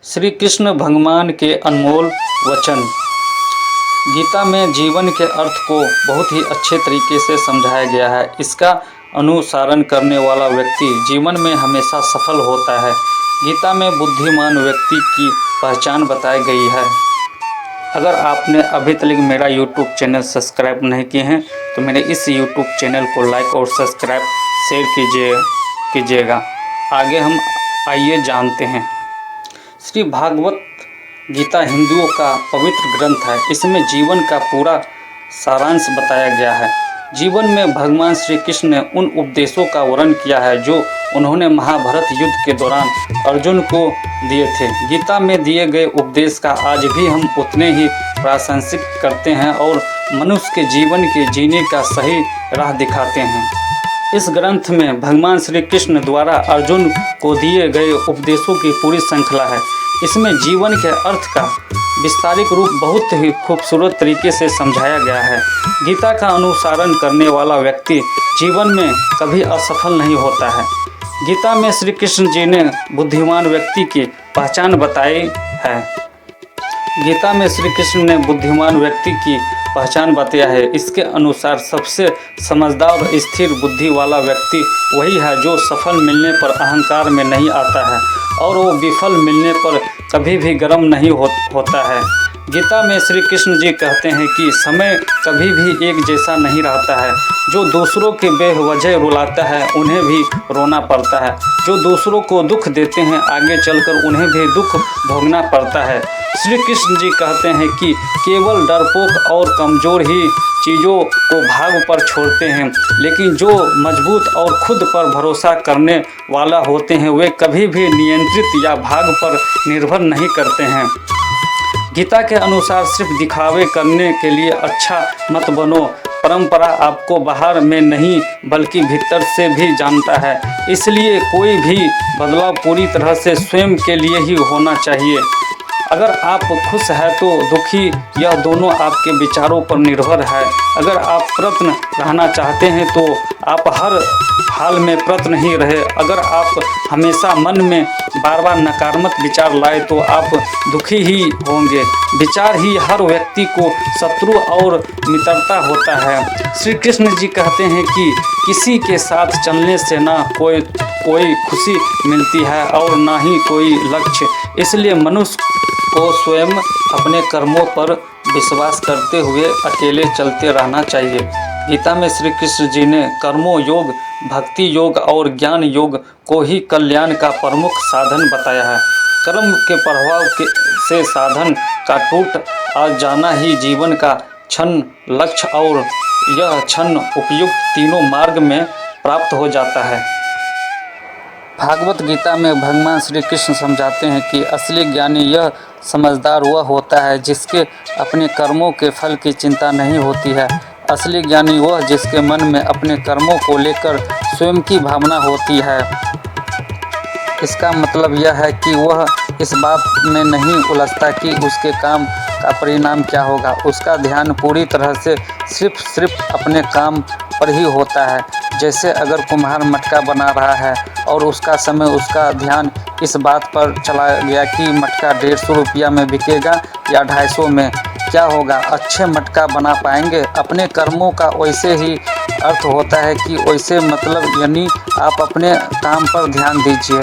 श्री कृष्ण भगवान के अनमोल वचन। गीता में जीवन के अर्थ को बहुत ही अच्छे तरीके से समझाया गया है। इसका अनुसरण करने वाला व्यक्ति जीवन में हमेशा सफल होता है। गीता में बुद्धिमान व्यक्ति की पहचान बताई गई है। अगर आपने अभी तक मेरा YouTube चैनल सब्सक्राइब नहीं किए हैं तो मेरे इस YouTube चैनल को लाइक और सब्सक्राइब शेयर कीजिएगा। आगे हम आइए जानते हैं। श्री भागवत गीता हिंदुओं का पवित्र ग्रंथ है। इसमें जीवन का पूरा सारांश बताया गया है। जीवन में भगवान श्री कृष्ण ने उन उपदेशों का वर्णन किया है जो उन्होंने महाभारत युद्ध के दौरान अर्जुन को दिए थे। गीता में दिए गए उपदेश का आज भी हम उतने ही प्रासंगिक करते हैं और मनुष्य के जीवन के जीने का सही राह दिखाते हैं। इस ग्रंथ में भगवान श्री कृष्ण द्वारा अर्जुन को दिए गए उपदेशों की पूरी श्रृंखला है। इसमें जीवन के अर्थ का विस्तारित रूप बहुत ही खूबसूरत तरीके से समझाया गया है। गीता का अनुसरण करने वाला व्यक्ति जीवन में कभी असफल नहीं होता है। गीता में श्री कृष्ण जी ने बुद्धिमान व्यक्ति की पहचान बताई है। गीता में श्री कृष्ण ने बुद्धिमान व्यक्ति की पहचान बताया है। इसके अनुसार सबसे समझदार और स्थिर बुद्धि वाला व्यक्ति वही है जो सफल मिलने पर अहंकार में नहीं आता है और वो विफल मिलने पर कभी भी गर्म नहीं होता है। गीता में श्री कृष्ण जी कहते हैं कि समय कभी भी एक जैसा नहीं रहता है। जो दूसरों के बेवजह रुलाता है उन्हें भी रोना पड़ता है। जो दूसरों को दुख देते हैं आगे चलकर उन्हें भी दुख भोगना पड़ता है। श्री कृष्ण जी कहते हैं कि केवल डरपोक और कमज़ोर ही चीज़ों को भाग पर छोड़ते हैं, लेकिन जो मजबूत और खुद पर भरोसा करने वाला होते हैं वे कभी भी नियंत्रित या भाग पर निर्भर नहीं करते हैं। गीता के अनुसार सिर्फ दिखावे करने के लिए अच्छा मत बनो। परंपरा आपको बाहर में नहीं बल्कि भीतर से भी जानता है। इसलिए कोई भी बदलाव पूरी तरह से स्वयं के लिए ही होना चाहिए। अगर आप खुश हैं तो दुखी, यह दोनों आपके विचारों पर निर्भर है। अगर आप प्रसन्न रहना चाहते हैं तो आप हर हाल में प्रसन्न ही रहे। अगर आप हमेशा मन में बार बार नकारात्मक विचार लाए तो आप दुखी ही होंगे। विचार ही हर व्यक्ति को शत्रु और मित्रता होता है। श्री कृष्ण जी कहते हैं कि किसी के साथ चलने से ना कोई खुशी मिलती है और ना ही कोई लक्ष्य। इसलिए मनुष्य को स्वयं अपने कर्मों पर विश्वास करते हुए अकेले चलते रहना चाहिए। गीता में श्री कृष्ण जी ने कर्मों योग, भक्ति योग और ज्ञान योग को ही कल्याण का प्रमुख साधन बताया है। कर्म के प्रभाव से साधन का टूट आ जाना ही जीवन का क्षण लक्ष्य और यह क्षण उपयुक्त तीनों मार्ग में प्राप्त हो जाता है। भागवत गीता में भगवान श्री कृष्ण समझाते हैं कि असली ज्ञानी यह समझदार वह होता है जिसके अपने कर्मों के फल की चिंता नहीं होती है। असली ज्ञानी वह जिसके मन में अपने कर्मों को लेकर स्वयं की भावना होती है। इसका मतलब यह है कि वह इस बात में नहीं उलझता कि उसके काम का परिणाम क्या होगा। उसका ध्यान पूरी तरह से सिर्फ अपने काम पर ही होता है। जैसे अगर कुम्हार मटका बना रहा है और उसका समय उसका ध्यान इस बात पर चला गया कि मटका 150 रुपया में बिकेगा या 250 में, क्या होगा? अच्छे मटका बना पाएंगे। अपने कर्मों का वैसे ही अर्थ होता है कि वैसे मतलब यानी आप अपने काम पर ध्यान दीजिए।